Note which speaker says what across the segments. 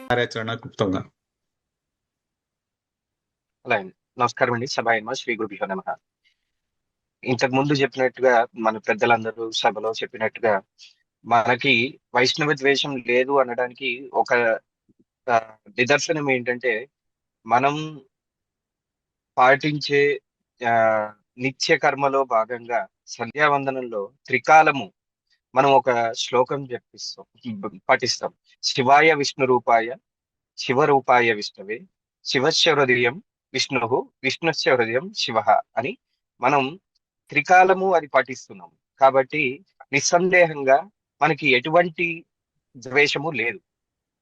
Speaker 1: కార్యాచరణ క్లుప్తంగా.
Speaker 2: అలాగే నమస్కారం అండి. సభాయనమ శ్రీ గురుభ్యో నమః. ఇంతకు ముందు చెప్పినట్టుగా మన పెద్దలందరూ సభలో చెప్పినట్టుగా మనకి వైష్ణవ ద్వేషం లేదు అనడానికి ఒక నిదర్శనం ఏంటంటే మనం పాటించే ఆ నిత్య కర్మలో భాగంగా సంధ్యావందనంలో త్రికాలము మనం ఒక శ్లోకం పఠిస్తాం. శివాయ విష్ణు రూపాయ శివరూపాయ విష్ణవే శివస్య హృదయం విష్ణు విష్ణుస్య హృదయం శివ అని మనం త్రికాలము అది పాటిస్తున్నాం. కాబట్టి నిస్సందేహంగా మనకి ఎటువంటి ద్వేషము లేదు.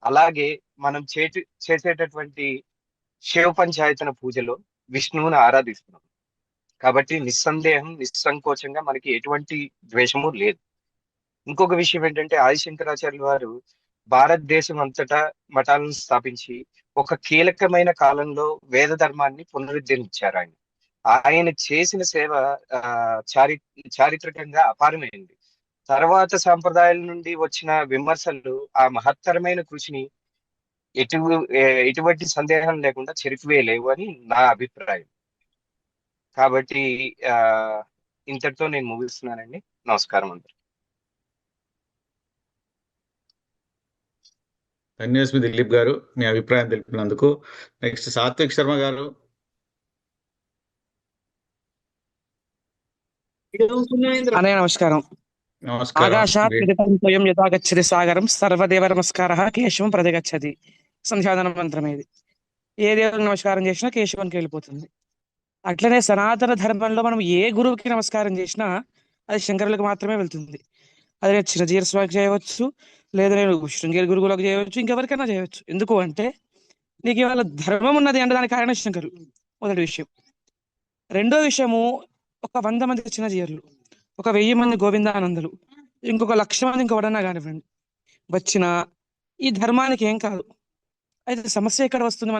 Speaker 2: అలాగే మనం చేసేటటువంటి శివ పంచాయతన పూజలో విష్ణువుని ఆరాధిస్తున్నాం. కాబట్టి నిస్సందేహం నిస్సంకోచంగా మనకి ఎటువంటి ద్వేషము లేదు. ఇంకొక విషయం ఏంటంటే ఆదిశంకరాచార్యుల వారు భారతదేశం అంతటా మఠాలను స్థాపించి ఒక కీలకమైన కాలంలో వేద ధర్మాన్ని పునరుద్ధరించారు. ఆయన చేసిన సేవ చారిత్రకంగా అపారమైంది. తర్వాత సాంప్రదాయాల నుండి వచ్చిన విమర్శలు ఆ మహత్తరమైన కృషిని ఎటువంటి సందేహం లేకుండా చెరిపివేయలేవు అని నా అభిప్రాయం. కాబట్టి ఇంతటితో నేను ముగిస్తున్నానండి. నమస్కారం అందరు.
Speaker 1: ధన్యవాదాలు దిలీప్ గారు మీ అభిప్రాయం తెలిపినందుకు. నెక్స్ట్ సాత్విక్ శర్మ గారు.
Speaker 3: అనే నమస్కారం. ఆకాశాత్ స్వయం యథాగచ్చతి సాగరం సర్వదేవ నమస్కార కేశవం ప్రతిగచ్చతి. సంధ్యాదన మంత్రం ఇది. ఏ దేవుడికి నమస్కారం చేసినా కేశవానికి వెళ్ళిపోతుంది. అట్లనే సనాతన ధర్మంలో మనం ఏ గురువుకి నమస్కారం చేసినా అది శంకరులకు మాత్రమే వెళ్తుంది. అది నేను చిన్నజీర స్వామికి చేయవచ్చు, లేదా నేను శృంగేరి గురువులకు చేయవచ్చు, ఇంకెవరికైనా చేయవచ్చు. ఎందుకు అంటే నీకు ఇవాళ ధర్మం ఉన్నది అంటే దానికి కారణం శంకరులు. మొదటి విషయం. రెండో విషయము, ఒక 100 మంది చిన్నజీయర్లు, ఒక 1000 మంది గోవిందానందలు, ఇంకొక 1,00,000 మంది ఇంకొకడన్నా కానివ్వండి వచ్చిన ఈ ధర్మానికి ఏం కాదు. అయితే సమస్య ఎక్కడ వస్తుంది?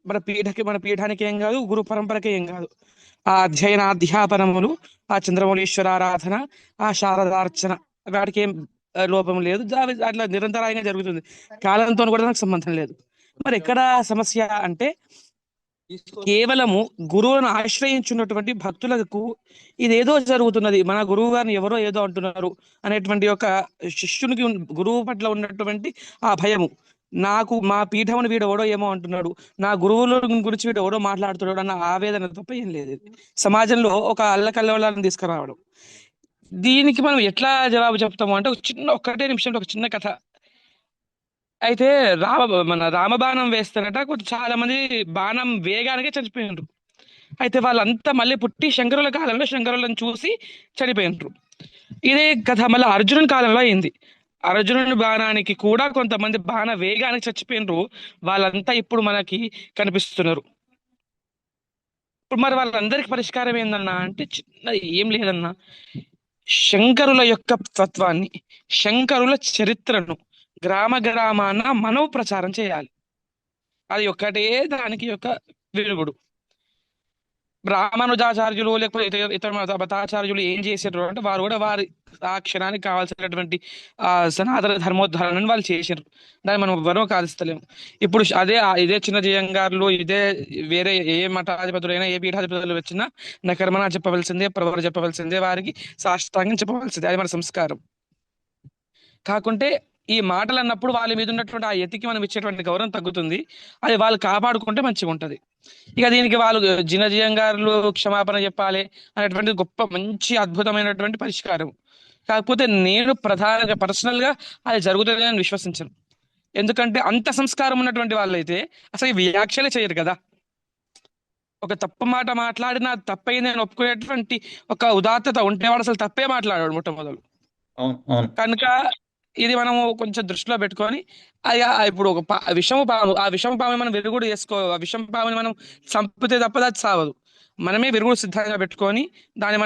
Speaker 3: మన పీఠానికి ఏం కాదు, గురు పరంపరకి ఏం కాదు. ఆ అధ్యాపనములు, ఆ చంద్రమౌళీశ్వర ఆరాధన, ఆ శారదార్చన, వాటికి ఏం లోపం లేదు. అట్లా నిరంతరాయంగా జరుగుతుంది. కాలంతో కూడా నాకు సంబంధం లేదు. మరి ఎక్కడ సమస్య అంటే కేవలము గురువులను ఆశ్రయించున్నటువంటి భక్తులకు ఇదేదో జరుగుతున్నది, మన గురువు గారిని ఎవరో ఏదో అంటున్నారు అనేటువంటి ఒక శిష్యునికి గురువు పట్ల ఉన్నటువంటి ఆ భయము, నాకు మా పీఠమును వీడు ఎవడో ఏమో అంటున్నాడు, నా గురువుల గురించి వీడు ఎవడో మాట్లాడుతున్నాడు అన్న ఆవేదన తప్ప ఏం లేదు. సమాజంలో ఒక అల్లకల్లోలాన్ని తీసుకురావడం. దీనికి మనం ఎట్లా జవాబు చెప్తాము అంటే ఒక్కటే నిమిషంలో ఒక చిన్న కథ. అయితే మన రామబాణం వేస్తారట, చాలా మంది బాణం వేగానికే చనిపోయినారు. అయితే వాళ్ళంతా మళ్ళీ పుట్టి శంకరుల కాలంలో శంకరులను చూసి చనిపోయినారు. ఇదే కథ మళ్ళీ అర్జునుని కాలంలో అయింది. అర్జునుని బాణానికి కూడా కొంతమంది బాణ వేగానికి చచ్చిపోయినరు. వాళ్ళంతా ఇప్పుడు మనకి కనిపిస్తున్నారు. ఇప్పుడు మరి వాళ్ళందరికీ పరిష్కారం ఏందన్నా అంటే చిన్న ఏం లేదన్నా, శంకరుల యొక్క తత్వాన్ని, శంకరుల చరిత్రను గ్రామ గ్రామాన మనం ప్రచారం చేయాలి. అది ఒక్కటే దానికి యొక్క విరుగుడు. రామానుజాచార్యులు లేకపోతే ఇతర మతాచార్యులు ఏం చేశారు అంటే వారు కూడా వారి ఆ క్షణానికి కావాల్సినటువంటి సనాతన ధర్మోద్ధరణను వాళ్ళు చేశారు. దాన్ని మనం ఎవ్వరూ కాదిస్తలేము. ఇప్పుడు ఇదే చిన్న జయంగారులు, ఇదే వేరే ఏ మఠాధిపతులైనా ఏ పీఠాధిపతులు వచ్చినా నకర్మణ చెప్పవలసిందే, ప్రవర చెప్పవలసిందే, వారికి సాష్టాంగం చెప్పవలసిందే. అది మన సంస్కారం. కాకుంటే ఈ మాటలు అన్నప్పుడు వాళ్ళ మీద ఉన్నటువంటి ఆ ఎతికి మనం ఇచ్చేటువంటి గౌరవం తగ్గుతుంది. అది వాళ్ళు కాపాడుకుంటే మంచిగా ఉంటుంది. ఇక దీనికి వాళ్ళు జినజయంగారులు క్షమాపణ చెప్పాలి అనేటువంటి గొప్ప మంచి అద్భుతమైనటువంటి పరిష్కారం. కాకపోతే నేను ప్రధానంగా పర్సనల్గా అది జరుగుతుంది అని విశ్వసించను. ఎందుకంటే అంత సంస్కారం ఉన్నటువంటి వాళ్ళైతే అసలు వ్యాఖ్యలే చేయరు కదా. ఒక తప్పు మాట మాట్లాడినా తప్పైంది నేను ఒప్పుకునేటువంటి ఒక ఉదాత్తత ఉంటే వాడు అసలు తప్పే మాట్లాడాడు మొట్టమొదలు. కనుక ఇది మనము కొంచెం దృష్టిలో పెట్టుకొని ఇప్పుడు ఒక విషమ పాము, ఆ విషమ పాముని మనం విరుగుడు ఆ విషమ పాముని మనం చంపితే తప్ప అది సావదు. మనమే విరుగుడు సిద్ధంగా పెట్టుకొని దాన్ని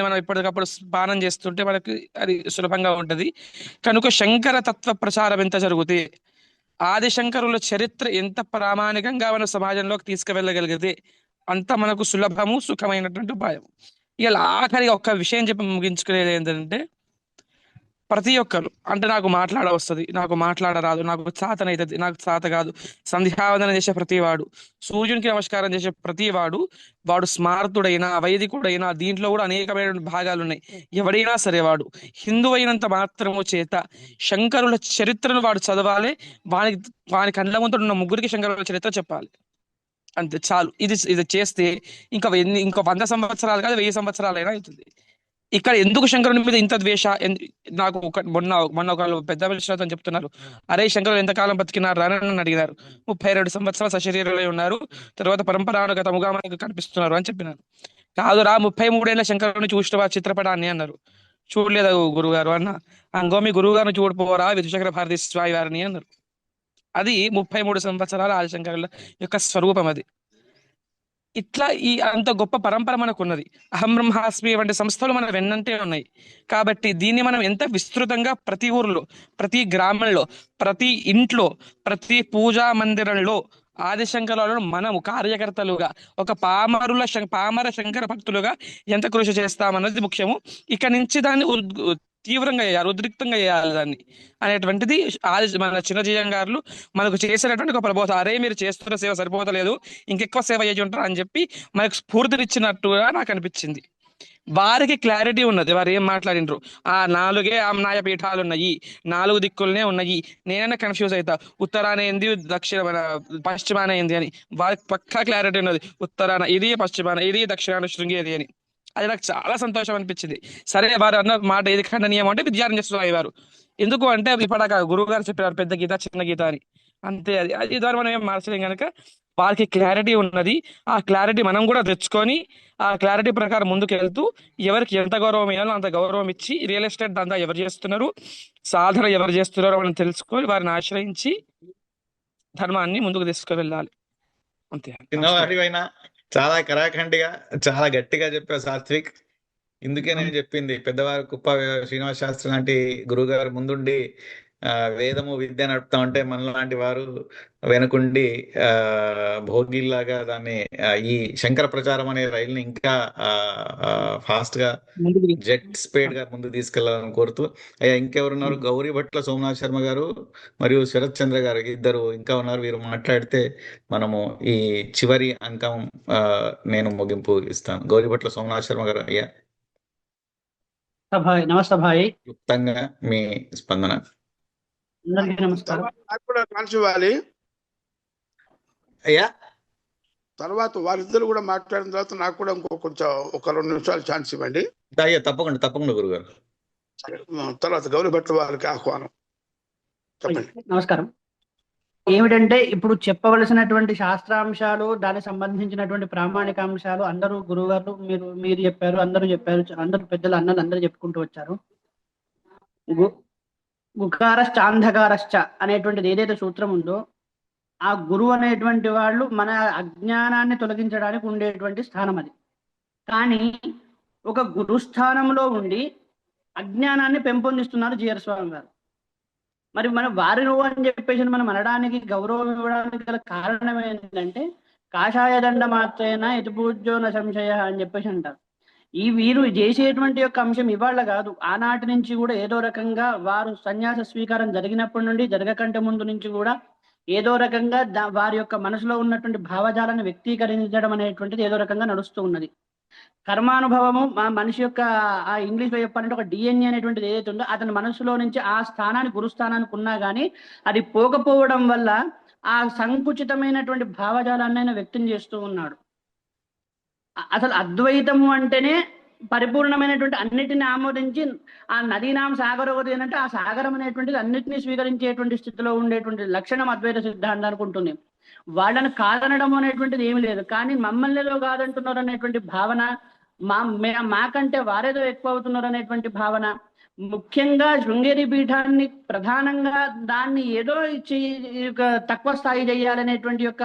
Speaker 3: మనం ఎప్పటికప్పుడు పానం చేస్తుంటే మనకి అది సులభంగా ఉంటుంది. కనుక శంకర తత్వ ప్రచారం ఎంత జరిగితే, ఆదిశంకరుల చరిత్ర ఎంత ప్రామాణికంగా మన సమాజంలోకి తీసుకువెళ్ళగలిగితే అంత మనకు సులభము, సుఖమైనటువంటి ఉపాయం. ఇలా ఆఖరిగా ఒక్క విషయం చెప్పి ముగించుకునేది ఏంటంటే, ప్రతి ఒక్కరు అంటే నాకు మాట్లాడ వస్తుంది, నాకు మాట్లాడరాదు, నాకు చాతనైతుంది, నాకు చాత కాదు, సంధ్యావందనం చేసే ప్రతివాడు, సూర్యునికి నమస్కారం చేసే ప్రతివాడు, వాడు స్మార్తుడైనా వైదికుడైనా దీంట్లో కూడా అనేకమైన భాగాలు ఉన్నాయి. ఎవడైనా సరే వాడు హిందూ అయినంత మాత్రము చేత శంకరుల చరిత్రను వాడు చదవాలి. వానికి వాని కండ్ల ముందు ఉన్న ముగ్గురికి శంకరుల చరిత్ర చెప్పాలి. అంతే చాలు. ఇది ఇది చేస్తే ఇంకా ఇంకా 100 సంవత్సరాలు కాదు 1000 సంవత్సరాలైనా అవుతుంది. ఇక్కడ ఎందుకు శంకరుని మీద ఇంత ద్వేష? నాకు మొన్న ఒక పెద్ద మనిషి చెప్తున్నారు, అరే శంకరులు ఎంతకాలం బతికినారు అని నన్ను అడిగినారు. 32 సంవత్సరాలు సశరీరులై ఉన్నారు, తర్వాత పరంపరానుగతముగా మనకు కనిపిస్తున్నారు అని చెప్పినారు. కాదురా 33 ఏళ్ళ శంకరుని చూసిన చిత్రపటాన్ని అన్నారు. చూడలేదు గురుగారు అన్న. అంగో మీ గురువు గారిని చూడిపోరా విధుశంకర భారతీ స్వామి వారిని అన్నారు. అది 33 సంవత్సరాల ఆదిశంకరుల యొక్క స్వరూపం. అది ఇట్లా ఈ అంత గొప్ప పరంపర మనకు ఉన్నది. అహం బ్రహ్మాస్మి వంటి సంస్థలు మన వెన్నంటే ఉన్నాయి. కాబట్టి దీన్ని మనం ఎంత విస్తృతంగా ప్రతి ఊర్లో, ప్రతి గ్రామంలో, ప్రతి ఇంట్లో, ప్రతి పూజా మందిరంలో ఆదిశంకరులను మనము కార్యకర్తలుగా ఒక పామర శంకర భక్తులుగా ఎంత కృషి చేస్తామన్నది ముఖ్యము. ఇక నుంచి దాన్ని తీవ్రంగా చేయాలి, ఉద్రిక్తంగా చేయాలి దాన్ని అనేటువంటిది మన చిన్నజీయం గారు మనకు చేసినటువంటి ఒక ప్రబోధ. అరే మీరు చేస్తున్న సేవ సరిపోతలేదు, ఇంకెక్కువ సేవ చేసి ఉంటారు అని చెప్పి మనకు స్ఫూర్తినిచ్చినట్టుగా నాకు అనిపించింది. వారికి క్లారిటీ ఉన్నది, వారు ఏం మాట్లాడినరు. ఆ 4 ఆమ్నాయ పీఠాలు ఉన్నాయి, 4 దిక్కులనే ఉన్నాయి. నేనైనా కన్ఫ్యూజ్ అవుతా, ఉత్తరాన ఏంది పశ్చిమాన ఏంది అని. వారికి పక్కా క్లారిటీ ఉన్నది, ఉత్తరాన ఇది, పశ్చిమాన ఇది, దక్షిణాన శృంగేది అని. అది నాకు చాలా సంతోషం అనిపించింది. సరే వారు అన్న మాట ఏది ఖండనీయం అంటే విద్యార్థి చేస్తున్నారు వారు. ఎందుకు అంటే ఇప్పటిదాకా గురువు గారు చెప్పారు పెద్ద గీత చిన్న గీత అని, అంతే. అది ద్వారా మనం ఏం మార్చలేం కనుక వారికి క్లారిటీ ఉన్నది. ఆ క్లారిటీ మనం కూడా తెచ్చుకొని ఆ క్లారిటీ ప్రకారం ముందుకు వెళ్తూ ఎవరికి ఎంత గౌరవం ఇవ్వాలో అంత గౌరవం ఇచ్చి, రియల్ ఎస్టేట్ దందా ఎవరు చేస్తున్నారు, సాధన ఎవరు చేస్తున్నారో మనం తెలుసుకొని వారిని ఆశ్రయించి ధర్మాన్ని ముందుకు తీసుకు వెళ్ళాలి. అంతే.
Speaker 1: చిన్నవాడివైనా చాలా కరాఖండిగా చాలా గట్టిగా చెప్పావు సాత్విక్. ఇందుకే నేను చెప్పింది, పెద్దవారు కుప్ప శ్రీనివాస శాస్త్రి లాంటి గురువు గారు ముందుండి వేదము విద్య నడుపుతా ఉంటే మనలాంటి వారు వెనుకుండి భోగిల్లాగా దాన్ని ఈ శంకర ప్రచారం అనే రైలుని ఇంకా ఫాస్ట్ గా జెట్ స్పీడ్ గా ముందు తీసుకెళ్లాలని కోరుతూ, అయ్యా ఇంకెవరున్నారు? గౌరీ భట్ల సోమనాథ్ శర్మ గారు మరియు శరత్ చంద్ర గారు ఇద్దరు ఇంకా ఉన్నారు. వీరు మాట్లాడితే మనము ఈ చివరి అంకం నేను ముగింపు ఇస్తాను. గౌరీ భట్ల సోమనాథ్ శర్మ గారు, అయ్యా.
Speaker 4: నమస్తే భాయ్.
Speaker 1: క్లుప్తంగా మీ స్పందన.
Speaker 4: అందరికీ నమస్కారం.
Speaker 5: నాకు కూడా ఛాన్స్ ఇవ్వాలి.
Speaker 1: అయ్యా
Speaker 5: తర్వాత వారిద్దరు కూడా మాట్లాడిన తర్వాత నాకు కూడా కొంచెం ఒక 2 నిమిషాలు ఛాన్స్ ఇవ్వండి.
Speaker 1: అయ్యా తప్పకుండా గురుగారు.
Speaker 5: తర్వాత గౌరీ భట్ల వారికి ఆహ్వానం. చెప్పండి.
Speaker 4: నమస్కారం. ఏమిటంటే ఇప్పుడు చెప్పవలసినటువంటి శాస్త్రాంశాలు, దానికి సంబంధించినటువంటి ప్రామాణిక అంశాలు అందరూ గురువు గారు మీరు చెప్పారు, అందరూ చెప్పారు, అందరూ పెద్దలు అన్నలు అందరూ చెప్పుకుంటూ వచ్చారు. గుకారశ్చ అంధకారశ్చ అనేటువంటిది ఏదైతే సూత్రం ఉందో, ఆ గురువు అనేటువంటి వాళ్ళు మన అజ్ఞానాన్ని తొలగించడానికి ఉండేటువంటి స్థానం అది. కానీ ఒక గురుస్థానంలో ఉండి అజ్ఞానాన్ని పెంపొందిస్తున్నారు జిఆర్ స్వామి గారు. మరి మనం వారి నువ్వు అని చెప్పేసి మనం అనడానికి, గౌరవం ఇవ్వడానికి గల కారణం ఏంటంటే కాషాయ దండ మాత్రేనా ఎటు పూజ్యో న సంశయ అని చెప్పేసి అంటారు. ఈ వీరు చేసేటువంటి యొక్క అంశం ఇవాళ కాదు, ఆనాటి నుంచి కూడా ఏదో రకంగా వారు సన్యాస స్వీకారం జరిగినప్పటి నుండి, జరగకంటే ముందు నుంచి కూడా ఏదో రకంగా వారి యొక్క మనసులో ఉన్నటువంటి భావజాలను వ్యక్తీకరించడం అనేటువంటిది ఏదో రకంగా నడుస్తూ ఉన్నది. కర్మానుభవము మనిషి యొక్క ఆ ఇంగ్లీష్ లో చెప్పాలంటే ఒక డిఎన్ఏ అనేటువంటిది ఏదైతే ఉందో అతని మనసులో నుంచి ఆ స్థానానికి గురుస్థానానికి ఉన్నా కానీ అది పోకపోవడం వల్ల ఆ సంకుచితమైనటువంటి భావజాలాన్ని ఆయన వ్యక్తం చేస్తూ ఉన్నాడు. అసలు అద్వైతము అంటేనే పరిపూర్ణమైనటువంటి అన్నిటిని ఆమోదించి ఆ నదీనాం సాగరవతి అంటే ఆ సాగరం అనేటువంటిది అన్నిటినీ స్వీకరించేటువంటి స్థితిలో ఉండేటువంటి లక్షణం అద్వైత సిద్ధాంతానికి ఉంటుంది. వాళ్ళని కాదనడం అనేటువంటిది ఏమి లేదు. కానీ మమ్మల్నిలో కాదంటున్నారు అనేటువంటి భావన, మాకంటే వారేదో ఎక్కువ అవుతున్నారు అనేటువంటి భావన, ముఖ్యంగా శృంగేరి పీఠాన్ని ప్రధానంగా దాన్ని ఏదో తక్కువ స్థాయి చేయాలనేటువంటి యొక్క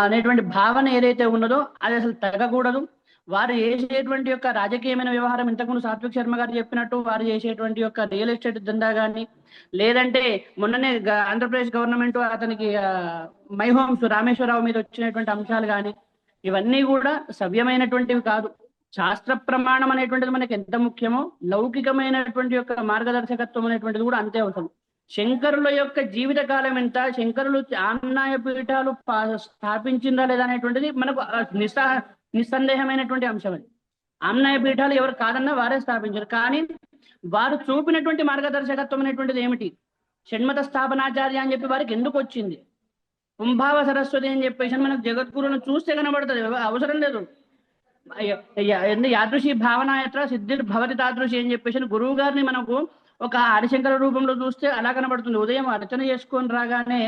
Speaker 4: అనేటువంటి భావన ఏదైతే ఉన్నదో అది అసలు తగ్గకూడదు. వారు చేసేటువంటి యొక్క రాజకీయమైన వ్యవహారం, ఇంతకుముందు సాత్విక్ శర్మ గారు చెప్పినట్టు వారు చేసేటువంటి యొక్క రియల్ ఎస్టేట్ దందా కానీ, లేదంటే మొన్ననే ఆంధ్రప్రదేశ్ గవర్నమెంట్ అతనికి మై హోమ్స్ రామేశ్వరరావు మీద వచ్చినటువంటి అంశాలు కానీ, ఇవన్నీ కూడా సవ్యమైనటువంటివి కాదు. శాస్త్ర ప్రమాణం అనేటువంటిది మనకి ఎంత ముఖ్యమో లౌకికమైనటువంటి యొక్క మార్గదర్శకత్వం అనేటువంటిది కూడా అంతే అవసరం. శంకరుల యొక్క జీవిత కాలం ఎంత, శంకరులు ఆమ్నాయ పీఠాలు స్థాపించిందా లేదా అనేటువంటిది మనకు నిస్సందేహమైనటువంటి అంశం. అది ఆమ్నాయ పీఠాలు ఎవరు కాదన్నా వారే స్థాపించారు. కానీ వారు చూపినటువంటి మార్గదర్శకత్వం అనేటువంటిది ఏమిటి? షణ్మత స్థాపనాచార్య అని చెప్పి వారికి ఎందుకు వచ్చింది? కుంభావ సరస్వతి అని చెప్పేసి మనకు జగద్గురువును చూస్తే కనబడుతుంది, అవసరం లేదు. యాదృశి భావనాయత్ర సిద్ధిర్ భవతి తాదృశి అని చెప్పేసి గురువు గారిని మనకు ఒక హరిశంకర రూపంలో చూస్తే అలా కనబడుతుంది. ఉదయం అర్చన చేసుకొని రాగానే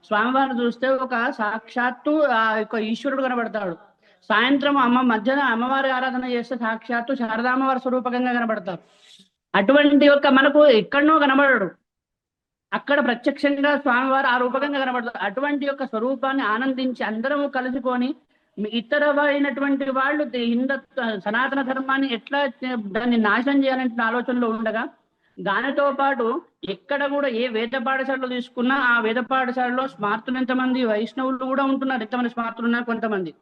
Speaker 4: స్వామివారిని చూస్తే ఒక సాక్షాత్తు ఈశ్వరుడు కనబడతాడు. సాయంత్రం మధ్యాహ్నం అమ్మవారి ఆరాధన చేస్తే సాక్షాత్తు శారదామ్మవారి స్వరూపకంగా కనబడతారు. అటువంటి యొక్క మనకు ఎక్కడనో కనబడడు, అక్కడ ప్రత్యక్షంగా స్వామివారు ఆ రూపకంగా కనబడతారు. అటువంటి యొక్క స్వరూపాన్ని ఆనందించి అందరము కలుసుకొని ఇతరమైనటువంటి వాళ్ళు సనాతన ధర్మాన్ని ఎట్లా దాన్ని నాశనం చేయాలంటే ఆలోచనలో ఉండగా, దానితో పాటు ఎక్కడ కూడా ఏ వేద పాఠశాలలో తీసుకున్నా ఆ వేద పాఠశాలలో స్మార్తులు ఎంతమంది, వైష్ణవులు కూడా ఉంటున్నారు, ఎంతమంది స్మార్తులు ఉన్నారు కొంతమంది.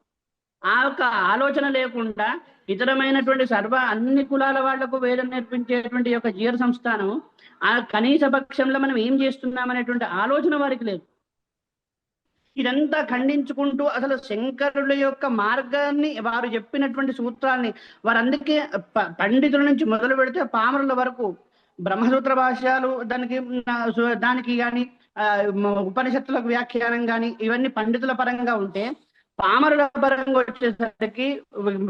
Speaker 4: ఆ యొక్క ఆలోచన లేకుండా ఇతరమైనటువంటి అన్ని కులాల వాళ్లకు వేదం నేర్పించేటువంటి యొక్క జీర సంస్థానం ఆ కనీస పక్షంలో మనం ఏం చేస్తున్నాం అనేటువంటి ఆలోచన వారికి లేదు. ఇదంతా ఖండించుకుంటూ అసలు శంకరుల యొక్క మార్గాన్ని, వారు చెప్పినటువంటి సూత్రాన్ని, వారు అందుకే పండితుల నుంచి మొదలు పెడితే పామరుల వరకు బ్రహ్మసూత్ర భాష్యాలు దానికి కానీ ఉపనిషత్తులకు వ్యాఖ్యానం కానీ ఇవన్నీ పండితుల పరంగా ఉంటే, పామరుల పరంగా వచ్చేసరికి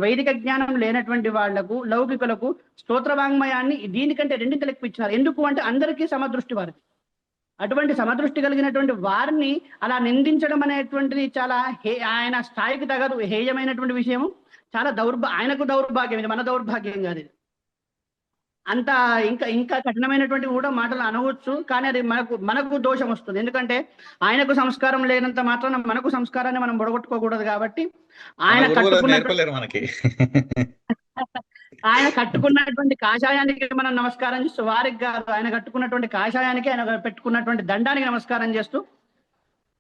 Speaker 4: వైదిక జ్ఞానం లేనటువంటి వాళ్లకు, లౌకికులకు స్తోత్ర వాంగ్మయాన్ని దీనికంటే రెండింతలు ఎక్కువ. ఎందుకు అంటే అందరికీ సమదృష్టి వారికి. అటువంటి సమదృష్టి కలిగినటువంటి వారిని అలా నిందించడం అనేటువంటిది చాలా ఆయన స్థాయికి తగదు, హేయమైనటువంటి విషయము. చాలా ఆయనకు దౌర్భాగ్యం, ఇది మన దౌర్భాగ్యం కాదు. ఇది అంత ఇంకా కఠినమైనటువంటి కూడా మాటలు అనవచ్చు, కానీ అది మనకు దోషం వస్తుంది. ఎందుకంటే ఆయనకు సంస్కారం లేనంత మాత్రాన మనకు సంస్కారాన్ని మనం బొడగొట్టుకోకూడదు. కాబట్టి ఆయన కట్టుకున్నటువంటి కాషాయానికి మనం నమస్కారం చేస్తూ, వారికి కాదు, ఆయన కట్టుకున్నటువంటి కాషాయానికి, ఆయన పెట్టుకున్నటువంటి దండానికి నమస్కారం చేస్తూ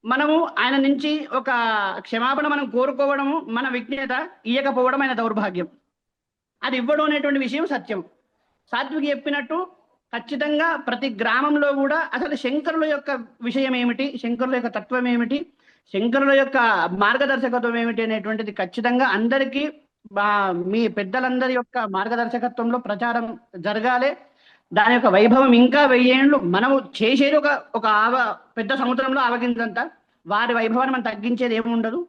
Speaker 4: మనము ఆయన నుంచి ఒక క్షమాపణ మనం కోరుకోవడము మన విజ్ఞత, ఇయ్యకపోవడం ఆయన దౌర్భాగ్యం. అది ఇవ్వడం అనేటువంటి విషయం సత్యం. సాత్వికి చెప్పినట్టు ఖచ్చితంగా ప్రతి గ్రామంలో కూడా అసలు శంకరుల యొక్క విషయం ఏమిటి, శంకరుల యొక్క తత్వం ఏమిటి, శంకరుల యొక్క మార్గదర్శకత్వం ఏమిటి అనేటువంటిది ఖచ్చితంగా అందరికీ మీ పెద్దలందరి యొక్క మార్గదర్శకత్వంలో ప్రచారం జరగాలి. దాని యొక్క వైభవం ఇంకా 1000 ఏళ్ళు మనము చేసేది ఒక పెద్ద సముద్రంలో ఆవగిందంత. వారి వైభవాన్ని మనం తగ్గించేది ఏమి ఉండదు.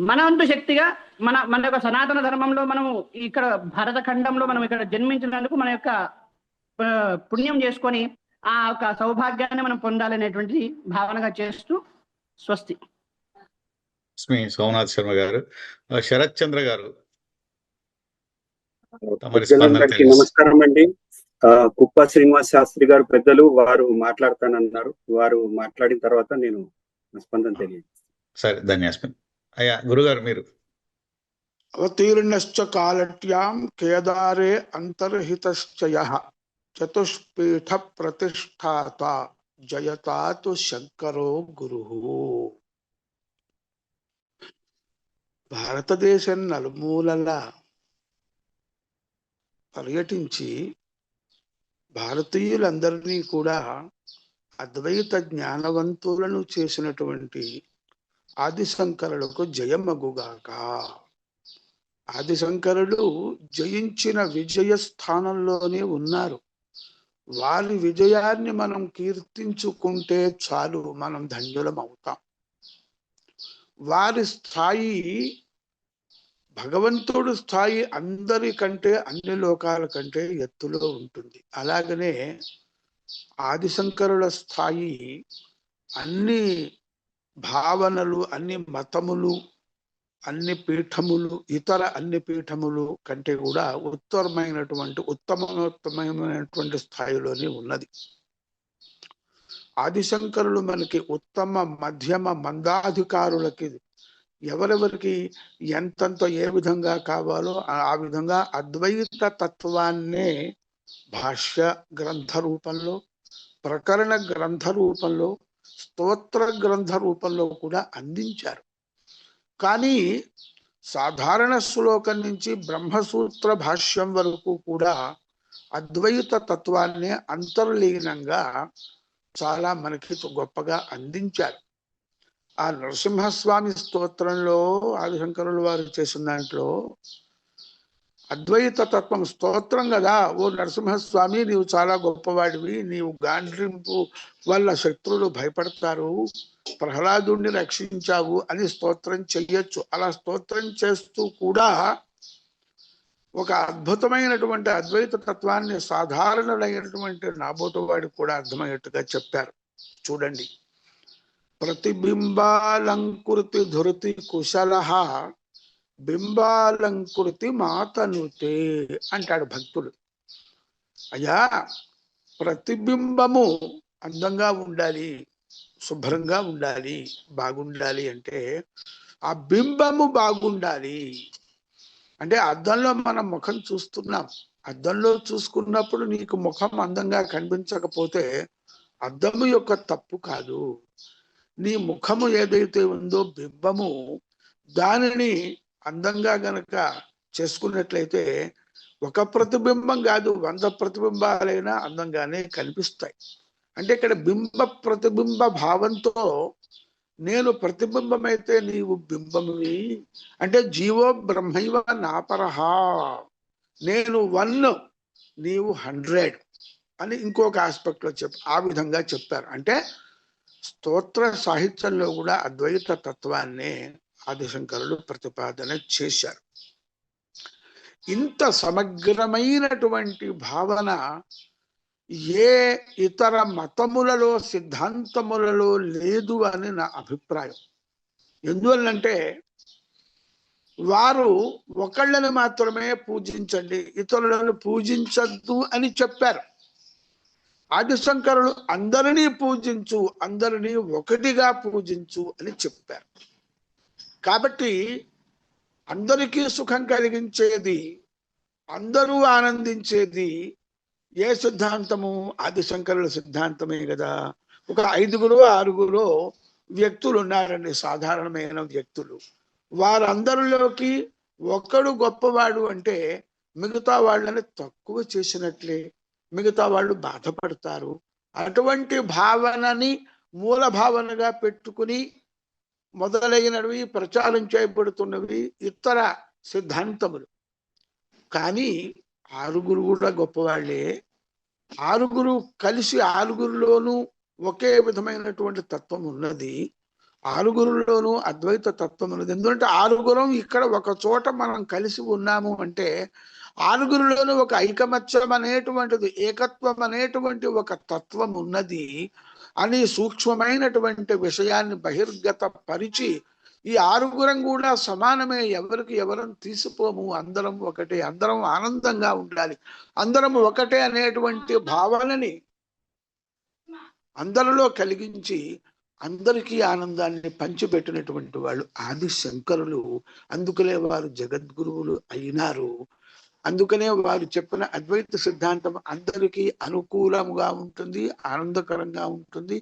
Speaker 4: మన అంతు శక్తిగా మన యొక్క సనాతన ధర్మంలో మనము ఇక్కడ భారతఖండంలో మనం ఇక్కడ జన్మించినందుకు మన యొక్క పుణ్యం చేసుకొని ఆ యొక్క సౌభాగ్యాన్ని మనం పొందాలనేటువంటిది భావనగా చేస్తూ స్వస్తి.
Speaker 1: సోమనాథ్ శర్మ గారు. శరత్ చంద్ర గారు,
Speaker 6: నమస్కారం అండి. కుప్ప శ్రీనివాస్ శాస్త్రి గారు పెద్దలు వారు మాట్లాడతానన్నారు. వారు మాట్లాడిన తర్వాత నేను స్పందన తెలియదు.
Speaker 1: సరే, ధన్యవాదాలు. అయ్యా గురుగారు మీరు.
Speaker 5: అవతీర్ణశ్చ కాలట్యాం కేదారే అంతర్హితశ్చ యః చతుష్పీఠ ప్రతిష్ఠాత జయతాతు శంకరో గురుః. భారతదేశం నలుమూలలా పర్యటించి భారతీయులందరినీ కూడా అద్వైత జ్ఞానవంతులను చేసినటువంటి ఆదిశంకరులకు జయమగుగాక. ఆదిశంకరులు జయించిన విజయ స్థానంలోనే ఉన్నారు. వారి విజయాన్ని మనం కీర్తించుకుంటే చాలు, మనం ధన్యులం అవుతాం. వారి స్థాయి, భగవంతుడు స్థాయి అందరికంటే, అన్ని లోకాల కంటే ఎత్తులో ఉంటుంది. అలాగనే ఆదిశంకరుల స్థాయి అన్ని భావనలు, అన్ని మతములు, అన్ని పీఠములు, ఇతర అన్ని పీఠములు కంటే కూడా ఉత్తమోత్తమైనటువంటి స్థాయిలోనే ఉన్నది. ఆదిశంకరులు మనకి ఉత్తమ, మధ్యమ, మందాధికారులకి ఎవరెవరికి ఎంతంత ఏ విధంగా కావాలో ఆ విధంగా అద్వైత తత్వాన్నే భాష్య గ్రంథ రూపంలో, ప్రకరణ గ్రంథ రూపంలో, స్తోత్ర గ్రంథ రూపంలో కూడా అందించారు. కానీ సాధారణ శ్లోకం నుంచి బ్రహ్మసూత్ర భాష్యం వరకు కూడా అద్వైత తత్వాన్ని అంతర్లీనంగా చాలా మనకి గొప్పగా అందించారు. ఆ నరసింహస్వామి స్తోత్రంలో ఆదిశంకరులు వారు చేసిన దాంట్లో అద్వైత తత్వం స్తోత్రం కదా, ఓ నరసింహస్వామి నీవు చాలా గొప్పవాడివి, నీవు గాండ్రింపు వల్ల శత్రువులు భయపడతారు, ప్రహ్లాదుడిని రక్షించావు అని స్తోత్రం చెయ్యొచ్చు. అలా స్తోత్రం చేస్తూ కూడా ఒక అద్భుతమైనటువంటి అద్వైత తత్వాన్ని సాధారణమైనటువంటి నాబోతువాడికి కూడా అర్థమయ్యేట్టుగా చెప్పారు. చూడండి, ప్రతిబింబాలంకృతి ధృతి కుశలః బింబాలంకృతి మాతనుతే అంటాడు భక్తుడు. అయ్యా, ప్రతిబింబము అందంగా ఉండాలి, శుభ్రంగా ఉండాలి, బాగుండాలి అంటే ఆ బింబము బాగుండాలి. అంటే అద్దంలో మనం ముఖం చూస్తున్నాం, అద్దంలో చూసుకున్నప్పుడు నీకు ముఖం అందంగా కనిపించకపోతే అద్దము యొక్క తప్పు కాదు. నీ ముఖము ఏదైతే ఉందో బింబము, దానిని అందంగా గనక చేసుకున్నట్లయితే ఒక ప్రతిబింబం కాదు 100 ప్రతిబింబాలైనా అందంగానే కనిపిస్తాయి. అంటే ఇక్కడ బింబ ప్రతిబింబ భావంతో నేను ప్రతిబింబమైతే నీవు బింబమువి, అంటే జీవో బ్రహ్మైవ నాపరహ, నేను 1 నీవు 100 అని ఇంకొక ఆస్పెక్ట్ లో ఆ విధంగా చెప్పారు. అంటే స్తోత్ర సాహిత్యంలో కూడా అద్వైత తత్వాన్ని ఆదిశంకరులు ప్రతిపాదన చేశారు. ఇంత సమగ్రమైనటువంటి భావన ఏ ఇతర మతములలో సిద్ధాంతములలో లేదు అని నా అభిప్రాయం. ఎందువల్లంటే వారు ఒకళ్ళని మాత్రమే పూజించండి, ఇతరులను పూజించద్దు అని చెప్పారు. ఆదిశంకరులు అందరినీ పూజించు, అందరినీ ఒకటిగా పూజించు అని చెప్పారు. కాబట్టి అందరికీ సుఖం కలిగించేది, అందరూ ఆనందించేది ఏ సిద్ధాంతము? ఆదిశంకరుల సిద్ధాంతమే కదా. ఒక 5 6 వ్యక్తులు ఉన్నారండి, సాధారణమైన వ్యక్తులు. వారందరిలోకి ఒకడు గొప్పవాడు అంటే మిగతా వాళ్ళని తక్కువ చేసినట్లే, మిగతా వాళ్ళు బాధపడతారు. అటువంటి భావనని మూల భావనగా పెట్టుకుని మొదలైనవి ప్రచారం చేయబడుతున్నవి ఇతర సిద్ధాంతములు. కానీ 6 కూడా గొప్పవాళ్లే. 6 కలిసి 6లోనూ ఒకే విధమైనటువంటి తత్వం ఉన్నది, 6లోనూ అద్వైత తత్వం ఉన్నది. ఎందుకంటే 6 ఇక్కడ ఒక చోట మనం కలిసి ఉన్నాము అంటే 6లోనూ ఒక ఐకమత్యం అనేటువంటిది, ఏకత్వం అనేటువంటి ఒక తత్వం ఉన్నది అని సూక్ష్మమైనటువంటి విషయాన్ని బహిర్గత పరిచి ఈ 6 కూడా సమానమే, ఎవరికి ఎవరం తీసిపోము, అందరం ఒకటే, అందరం ఆనందంగా ఉండాలి, అందరం ఒకటే అనేటువంటి భావనని అందరిలో కలిగించి అందరికీ ఆనందాన్ని పంచిపెట్టినటువంటి వాళ్ళు ఆదిశంకరులు. అందుకనే వారు జగద్గురువులు అయినారు. అందుకనే వారు చెప్పిన అద్వైత సిద్ధాంతం అందరికీ అనుకూలంగా ఉంటుంది, ఆనందకరంగా ఉంటుంది,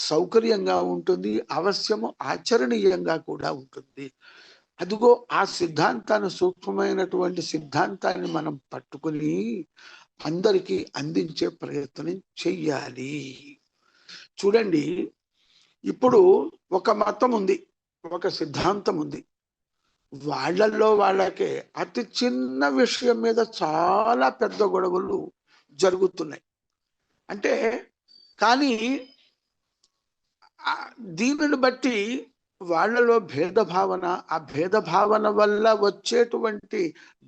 Speaker 5: సౌకర్యంగా ఉంటుంది, అవశ్యము ఆచరణీయంగా కూడా ఉంటుంది. అదిగో ఆ సిద్ధాంతాన్ని, సూక్ష్మమైనటువంటి సిద్ధాంతాన్ని మనం పట్టుకుని అందరికీ అందించే ప్రయత్నం చెయ్యాలి. చూడండి, ఇప్పుడు ఒక మతం ఉంది, ఒక సిద్ధాంతం ఉంది, వాళ్ళల్లో వాళ్ళకే అతి చిన్న విషయం మీద చాలా పెద్ద గొడవలు జరుగుతున్నాయి. అంటే కానీ దీనిని బట్టి వాళ్ళలో భేదభావన, ఆ భేదభావన వల్ల వచ్చేటువంటి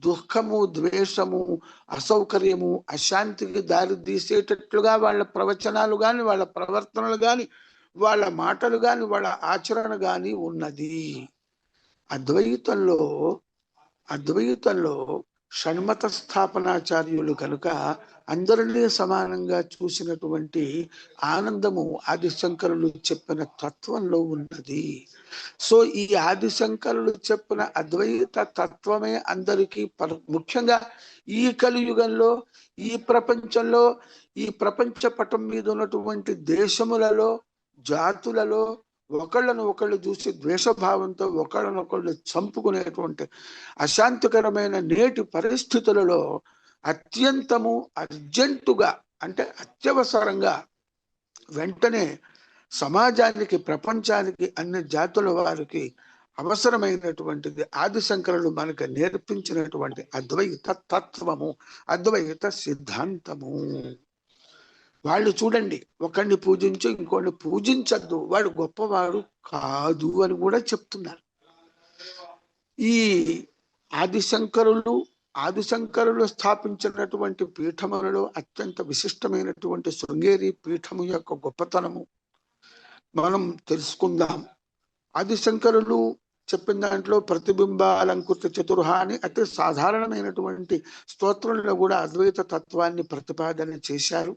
Speaker 5: దుఃఖము, ద్వేషము, అసౌకర్యము, అశాంతికి దారి తీసేటట్లుగా వాళ్ళ ప్రవచనాలు కానీ, వాళ్ళ ప్రవర్తనలు కానీ, వాళ్ళ మాటలు కానీ, వాళ్ళ ఆచరణ కానీ ఉన్నది. అద్వైతంలో షణ్మత స్థాపనాచార్యులు కనుక అందరినీ సమానంగా చూసినటువంటి ఆనందము ఆదిశంకరులు చెప్పిన తత్వంలో ఉన్నది. సో ఈ ఆదిశంకరులు చెప్పిన అద్వైత తత్వమే అందరికీ ముఖ్యంగా ఈ కలియుగంలో, ఈ ప్రపంచంలో, ఈ ప్రపంచ పటం మీద ఉన్నటువంటి దేశములలో, జాతులలో, ఒకళ్ళను ఒకళ్ళు చూసి ద్వేషభావంతో ఒకళ్ళనొకళ్ళు చంపుకునేటువంటి అశాంతికరమైన నేటి పరిస్థితులలో అత్యంతము అర్జెంటుగా అంటే అత్యవసరంగా వెంటనే సమాజానికి, ప్రపంచానికి, అన్ని జాతుల వారికి అవసరమైనటువంటిది ఆదిశంకరులు మనకు నేర్పించినటువంటి అద్వైత తత్వము, అద్వైత సిద్ధాంతము. వాళ్ళు చూడండి, ఒకరిని పూజించి ఇంకోటిని పూజించద్దు, వాడు గొప్పవాడు కాదు అని కూడా చెప్తున్నారు. ఈ ఆదిశంకరులు స్థాపించినటువంటి పీఠములలో అత్యంత విశిష్టమైనటువంటి శృంగేరి పీఠము యొక్క గొప్పతనము మనం తెలుసుకుందాం. ఆదిశంకరులు చెప్పిన దాంట్లో ప్రతిబింబాలంకృత చతుర్హ అని అతి సాధారణమైనటువంటి స్తోత్రంలో కూడా అద్వైత తత్వాన్ని ప్రతిపాదన చేశారు.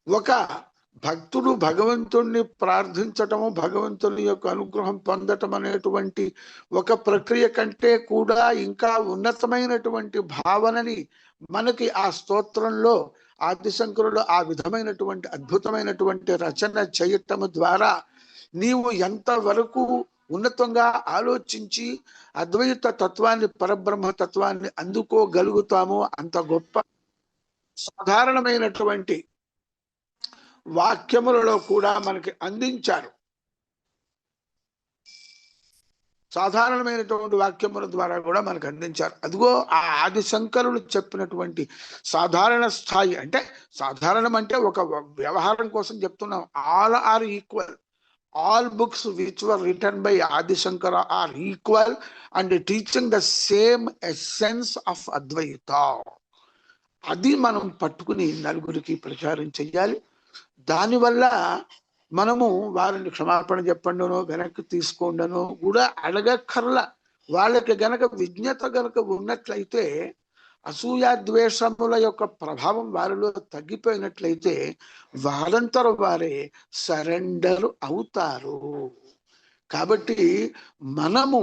Speaker 5: ఒక భక్తుడు భగవంతుణ్ణి ప్రార్థించటము, భగవంతుని యొక్క అనుగ్రహం పొందటం అనేటువంటి ఒక ప్రక్రియ కంటే కూడా ఇంకా ఉన్నతమైనటువంటి భావనని మనకి ఆ స్తోత్రంలో ఆదిశంకరులు ఆ విధమైనటువంటి అద్భుతమైనటువంటి రచన చేయటము ద్వారా నీవు ఎంతవరకు ఉన్నతంగా ఆలోచించి అద్వైత తత్వాన్ని, పరబ్రహ్మ తత్వాన్ని అందుకోగలుగుతామో అంత గొప్ప సాధారణమైనటువంటి వాక్యములలో కూడా మనకి అందించారు. సాధారణమైనటువంటి వాక్యముల ద్వారా కూడా మనకు అందించారు. అదిగో ఆ ఆదిశంకరులు చెప్పినటువంటి సాధారణ స్థాయి, అంటే సాధారణం అంటే ఒక వ్యవహారం కోసం చెప్తున్నాం. All are equal. All books which were written by Adi Shankara are equal and teaching the same essence of Advaita. అది మనం పట్టుకుని నలుగురికి ప్రచారం చెయ్యాలి. దానివల్ల మనము వారిని క్షమాపణ చెప్పండినో వెనక్కి తీసుకోండనో కూడా అడగక్కర్లా. వాళ్ళకి గనక విజ్ఞత గనక ఉన్నట్లయితే, అసూయ ద్వేషముల యొక్క ప్రభావం వారిలో తగ్గిపోయినట్లయితే వారంతర వారే సరెండర్ అవుతారు. కాబట్టి మనము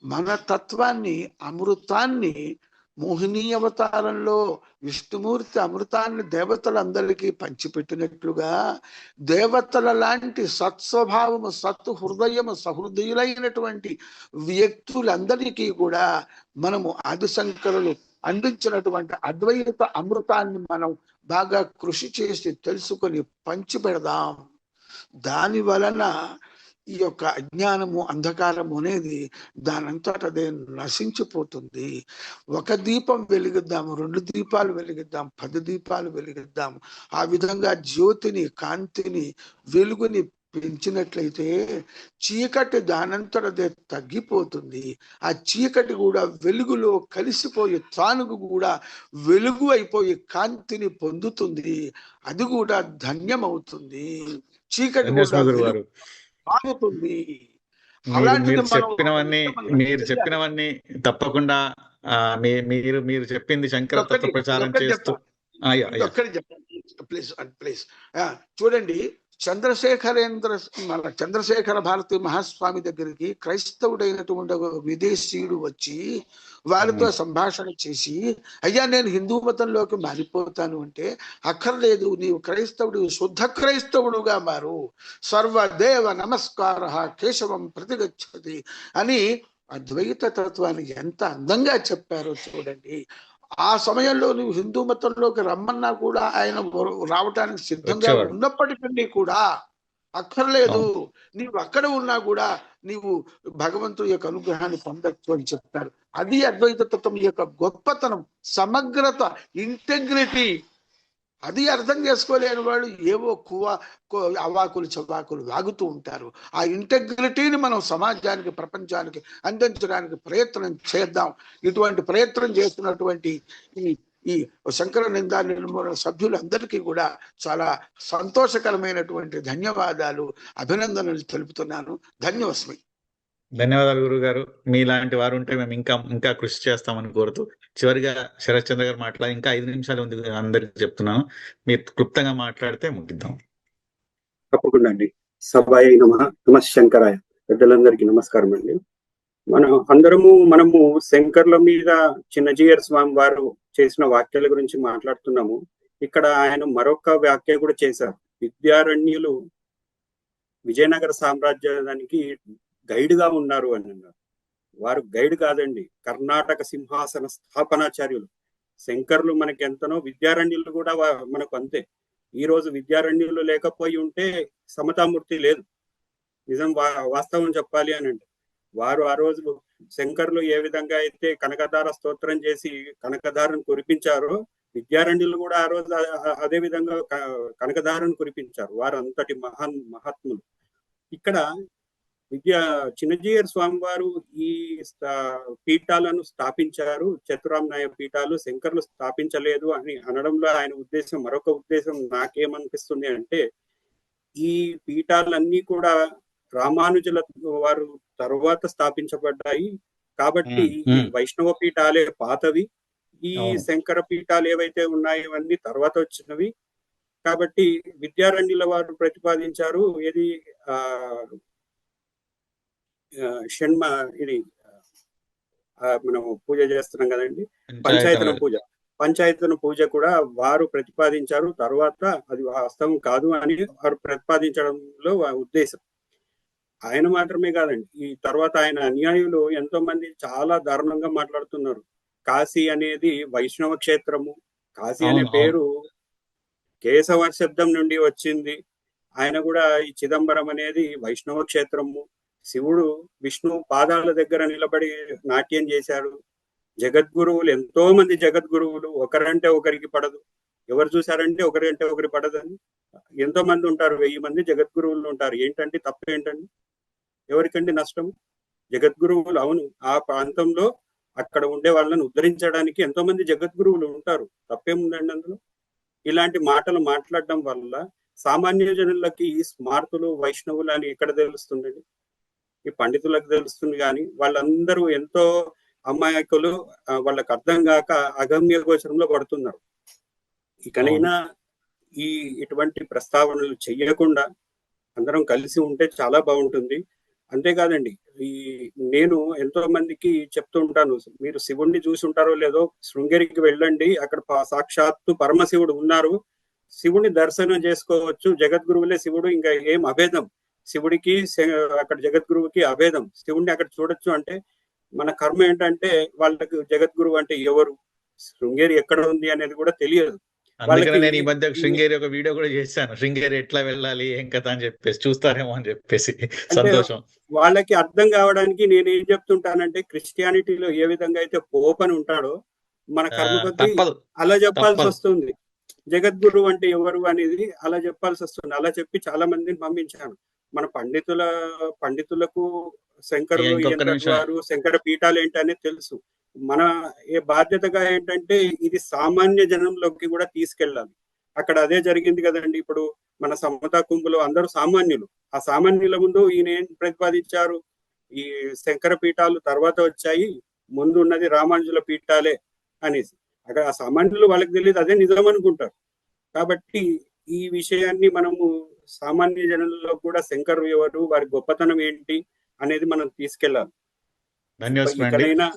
Speaker 5: మన తత్వాన్ని, అమృతాన్ని, మోహిని అవతారంలో విష్ణుమూర్తి అమృతాన్ని దేవతలందరికీ పంచిపెట్టినట్లుగా దేవతల లాంటి సత్స్వభావము, సత్ హృదయము, సహృదయులైనటువంటి వ్యక్తులందరికీ కూడా మనము ఆదిశంకరులు అందించినటువంటి అద్వైత అమృతాన్ని మనం బాగా కృషి చేసి తెలుసుకొని పంచిపెడదాం. దాని వలన ఈ యొక్క అజ్ఞానము, అంధకారము అనేది దానంతట అదే నశించిపోతుంది. ఒక దీపం వెలిగిద్దాము, 2 దీపాలు వెలిగిద్దాం, 10 దీపాలు వెలిగిద్దాం. ఆ విధంగా జ్యోతిని, కాంతిని, వెలుగుని పెంచినట్లయితే చీకటి దానంతటదే తగ్గిపోతుంది. ఆ చీకటి కూడా వెలుగులో కలిసిపోయి తానుగు కూడా వెలుగు అయిపోయి కాంతిని పొందుతుంది. అది కూడా ధన్యమవుతుంది. చీకటి కూడా ఆగుతుంది.
Speaker 1: మీరు చెప్పినవన్నీ తప్పకుండా మీరు చెప్పింది శంకర తత్వ ప్రచారం చేస్తూ
Speaker 5: ప్లీజ్ చూడండి. చంద్రశేఖర భారతి మహాస్వామి దగ్గరికి క్రైస్తవుడైనటువంటి విదేశీయుడు వచ్చి వారితో సంభాషణ చేసి, అయ్యా నేను హిందూ మతంలోకి మారిపోతాను అంటే, అక్కర్లేదు, నీవు క్రైస్తవుడు, శుద్ధ క్రైస్తవుడుగా మారు, సర్వదేవ నమస్కార కేశవం ప్రతిగచ్చతి అని అద్వైత తత్వాన్ని ఎంత అందంగా చెప్పారో చూడండి. ఆ సమయంలో నువ్వు హిందూ మతంలోకి రమ్మన్నా కూడా ఆయన రావటానికి సిద్ధంగా ఉన్నప్పటికీ కూడా అక్కర్లేదు, నీవు అక్కడ ఉన్నా కూడా నీవు భగవంతుడి యొక్క అనుగ్రహాన్ని పొందొచ్చు అని చెప్తారు. అది అద్వైత తత్వం యొక్క గొప్పతనం, సమగ్రత, ఇంటెగ్రిటీ. అది అర్థం చేసుకోలేని వాళ్ళు ఏవో అవాకులు చవాకులు వాగుతూ ఉంటారు. ఆ ఇంటెగ్రిటీని మనం సమాజానికి, ప్రపంచానికి అందించడానికి ప్రయత్నం చేద్దాం. ఇటువంటి ప్రయత్నం చేస్తున్నటువంటి ఈ శంకర నిందా నిర్మూలన సభ్యులందరికీ కూడా చాలా సంతోషకరమైనటువంటి ధన్యవాదాలు, అభినందనలు తెలుపుతున్నాను. ధన్యవాస్మి.
Speaker 1: ధన్యవాదాలు గురువు గారు. మీలాంటి వారు ఉంటే మేము ఇంకా కృషి చేస్తామని కోరుతూ చివరిగా శరత్ చంద్ర గారు మాట్లాడి, ఇంకా 5 నిమిషాలు ఉంది, అందరికి చెప్తున్నాను, మీరు క్లుప్తంగా మాట్లాడితే ముగిద్దాం.
Speaker 6: తప్పకుండా అండి. సభాయ నమ శంకరాయ. పెద్దలందరికీ నమస్కారం అండి. మనము శంకర్ల మీద చిన్నజీయర్ స్వామి వారు చేసిన వ్యాఖ్యల గురించి మాట్లాడుతున్నాము. ఇక్కడ ఆయన మరొక వ్యాఖ్య కూడా చేశారు. విద్యారణ్యులు విజయనగర సామ్రాజ్యానికి గైడ్ గా ఉన్నారు అని అన్నారు. వారు గైడ్ కాదండి, కర్ణాటక సింహాసన స్థాపనాచార్యులు. శంకర్లు మనకి ఎంతనో, విద్యారణ్యులు కూడా మనకు అంతే. ఈ రోజు విద్యారణ్యులు లేకపోయి ఉంటే సమతామూర్తి లేదు. నిజం వాస్తవం చెప్పాలి అని అంటే, వారు ఆ రోజు శంకర్లు ఏ విధంగా అయితే కనకధార స్తోత్రం చేసి కనకధారను కురిపించారో, విద్యారణ్యులు కూడా ఆ రోజు అదే విధంగా కనకధారను కురిపించారు. వారు అంతటి మహాత్ములు. ఇక్కడ చిన్నజీయర్ స్వామి వారు ఈ పీఠాలను స్థాపించారు, చతురామ్నాయ పీఠాలు శంకర్లు స్థాపించలేదు అని అనడంలో ఆయన ఉద్దేశం, మరొక ఉద్దేశం నాకేమనిపిస్తుంది అంటే, ఈ పీఠాలన్నీ కూడా రామానుజుల వారు తరువాత స్థాపించబడ్డాయి కాబట్టి ఈ వైష్ణవ పీఠాలే పాతవి, ఈ శంకర పీఠాలు ఏవైతే ఉన్నాయో ఇవన్నీ తర్వాత వచ్చినవి. కాబట్టి విద్యారణ్యుల వారు ప్రతిపాదించారు ఇది ఇది మనం పూజ చేస్తున్నాం కదండి, పంచాయతన పూజ కూడా వారు ప్రతిపాదించారు. తర్వాత అది వాస్తవం కాదు అని వారు ప్రతిపాదించడంలో ఉద్దేశం. ఆయన మాత్రమే కాదండి, ఈ తర్వాత ఆయన అనుయాయులు ఎంతో మంది చాలా దారుణంగా మాట్లాడుతున్నారు. కాశీ అనేది వైష్ణవ క్షేత్రము, కాశీ అనే పేరు కేశవ శబ్దం నుండి వచ్చింది. ఆయన కూడా ఈ చిదంబరం అనేది వైష్ణవ క్షేత్రము, శివుడు విష్ణు పాదాల దగ్గర నిలబడి నాట్యం చేశాడు. జగద్గురువులు ఎంతో మంది జగద్గురువులు, ఒకరంటే ఒకరికి పడదు. ఎవరు చూసారంటే ఒకరంటే ఒకరి పడదని ఎంతో మంది ఉంటారు, 1000 మంది జగద్గురువులు ఉంటారు. ఏంటంటే తప్పు ఏంటండి, ఎవరికండి నష్టం? జగద్గురువులు అవును, ఆ ప్రాంతంలో అక్కడ ఉండే వాళ్ళని ఉద్ధరించడానికి ఎంతో మంది జగద్గురువులు ఉంటారు, తప్పేముందండి అందులో? ఇలాంటి మాటలు మాట్లాడడం వల్ల సామాన్య జనులకి స్మార్తులు వైష్ణవులు అని ఎక్కడ తెలుస్తుందండి? ఈ పండితులకు తెలుస్తుంది, కానీ వాళ్ళందరూ ఎంతో అమాయకులు, వాళ్ళకి అర్థం కాక అగమ్య గోచరంలో పడుతున్నారు. ఇకనైనా ఇటువంటి ప్రస్తావనలు చెయ్యకుండా అందరం కలిసి ఉంటే చాలా బాగుంటుంది. అంతేకాదండి, నేను ఎంతో మందికి చెప్తూ ఉంటాను, మీరు శివుణ్ణి చూసి ఉంటారో లేదో, శృంగేరికి వెళ్ళండి, అక్కడ సాక్షాత్తు పరమశివుడు ఉన్నారు, శివుని దర్శనం చేసుకోవచ్చు. జగద్గురువులే శివుడు, ఇంకా ఏం అభేదం శివుడికి అక్కడ జగద్గురువుకి అభేదం. శివుడిని అక్కడ చూడొచ్చు. అంటే మన కర్మ ఏంటంటే వాళ్ళకి జగద్గురువు అంటే ఎవరు, శృంగేరి ఎక్కడ ఉంది అనేది కూడా తెలియదు.
Speaker 1: నేను ఈ మధ్య శృంగేరి ఒక వీడియో కూడా చేశాను, శృంగేరి ఎట్లా వెళ్ళాలి ఏం కథ అని చెప్పేసి, చూస్తారేమో అని చెప్పేసి సంతోషం.
Speaker 6: వాళ్ళకి అర్థం కావడానికి నేను ఏం చెప్తుంటానంటే, క్రిస్టియానిటీలో ఏ విధంగా అయితే పోప్ అని ఉంటాడో, మన కర్మ కొద్దీ అలా చెప్పాల్సి వస్తుంది. జగద్గురు అంటే ఎవరు అనేది అలా చెప్పాల్సి వస్తుంది. అలా చెప్పి చాలా మందిని పంపించాను. మన పండితులకు శంకరులు వారు, శంకర పీఠాలు ఏంటనేది తెలుసు. మన బాధ్యతగా ఏంటంటే ఇది సామాన్య జనంలోకి కూడా తీసుకెళ్ళాలి. అక్కడ అదే జరిగింది కదండి. ఇప్పుడు మన సమతా కుంభలో అందరూ సామాన్యులు, ఆ సామాన్యుల ముందు ఈయన ఏం ప్రతిపాదించారు, ఈ శంకర పీఠాలు తర్వాత వచ్చాయి, ముందు ఉన్నది రామానుజుల పీఠాలే అనేసి. అక్కడ ఆ సామాన్యులు వాళ్ళకి తెలియదు, అదే నిజం అనుకుంటారు. కాబట్టి ఈ విషయాన్ని మనము సామాన్య జనులలో కూడా శంకరు ఎవరు, వారి గొప్పతనం ఏంటి అనేది మనం తీసుకెళ్ళాలి.
Speaker 1: ధన్యవాదాలు.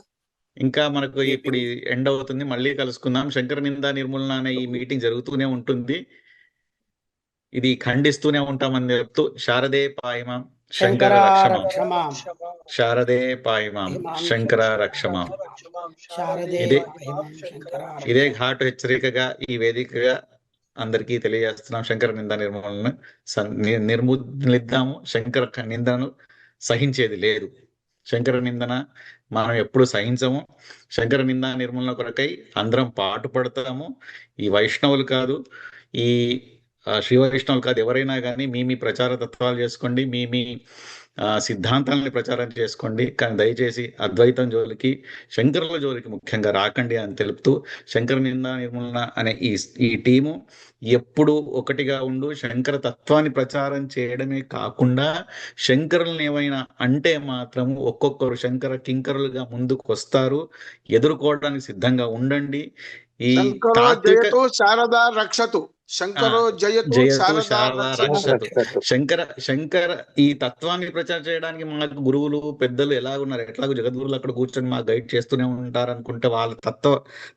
Speaker 1: ఇంకా మనకు ఇప్పుడు ఎండ్ అవుతుంది, మళ్ళీ కలుసుకుందాం. శంకర నింద నిర్మూలన అనే ఈ మీటింగ్ జరుగుతూనే ఉంటుంది, ఇది ఖండిస్తూనే ఉంటామని చెప్తూ, శారదే పాయమాం శంకర రక్షమాం, శారదే పాయమాం శంకర రక్షమాం. ఇదే ఘాటు హెచ్చరికగా ఈ వేదికగా అందరికీ తెలియజేస్తున్నాం. శంకర నింద నిర్మూలన నిర్మూలిద్దాము. శంకర నిందను సహించేది లేదు. శంకర నిందన మనం ఎప్పుడు సహించము. శంకర నింద నిర్మూలన కొరకై అందరం పాటుపడతాము. ఈ వైష్ణవులు కాదు, ఈ శ్రీ వైష్ణవులు కాదు, ఎవరైనా కానీ మీ ప్రచార తత్వాలు చేసుకోండి, మీ సిద్ధాంతాలని ప్రచారం చేసుకోండి. కానీ దయచేసి అద్వైతం జోలికి, శంకరుల జోలికి ముఖ్యంగా రాకండి అని తెలుపుతూ, శంకర నింద నిర్మూలన అనే ఈ టీము ఎప్పుడు ఒకటిగా ఉండు శంకర తత్వాన్ని ప్రచారం చేయడమే కాకుండా, శంకరులను ఏమైనా అంటే మాత్రం ఒక్కొక్కరు శంకర కింకరులుగా ముందుకు వస్తారు. ఎదుర్కోవడానికి సిద్ధంగా ఉండండి. ఈ
Speaker 5: శారదా రక్షతు శంకరో జయతు
Speaker 1: జయతు
Speaker 5: శారదా
Speaker 1: శారదా
Speaker 5: రక్షతు.
Speaker 1: రక్షతు. శంకర ఈ తత్వాన్ని ప్రచారం చేయడానికి మాకు గురువులు పెద్దలు ఎలాగున్నారు, ఎట్లాగో జగద్గురువులు అక్కడ కూర్చొని మాకు గైడ్ చేస్తూనే ఉంటారు అనుకుంటే వాళ్ళ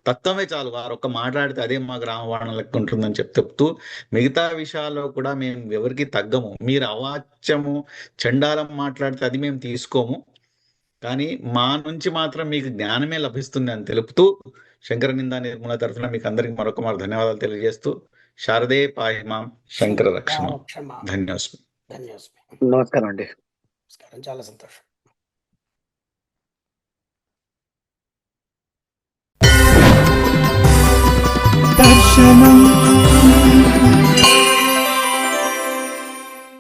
Speaker 1: తత్వమే చాలు. వారు ఒక్క మాట్లాడితే అదే మాకు రామబాణం లెక్క ఉంటుందని చెప్తూ మిగతా విషయాల్లో కూడా మేము ఎవరికి తగ్గము. మీరు అవాచ్యము చండాలం మాట్లాడితే అది మేము తీసుకోము, కానీ మా నుంచి మాత్రం మీకు జ్ఞానమే లభిస్తుంది అని తెలుపుతూ శంకర నిందా నిర్మూల తరఫున మీకు అందరికి మరొక మారు ధన్యవాదాలు తెలియజేస్తూ శారదే పాహిమాం శంకర రక్షణ. ధన్యవాదాలు.
Speaker 2: నమస్కారం అండి.
Speaker 7: చాలా సంతోషం.
Speaker 8: దర్శనం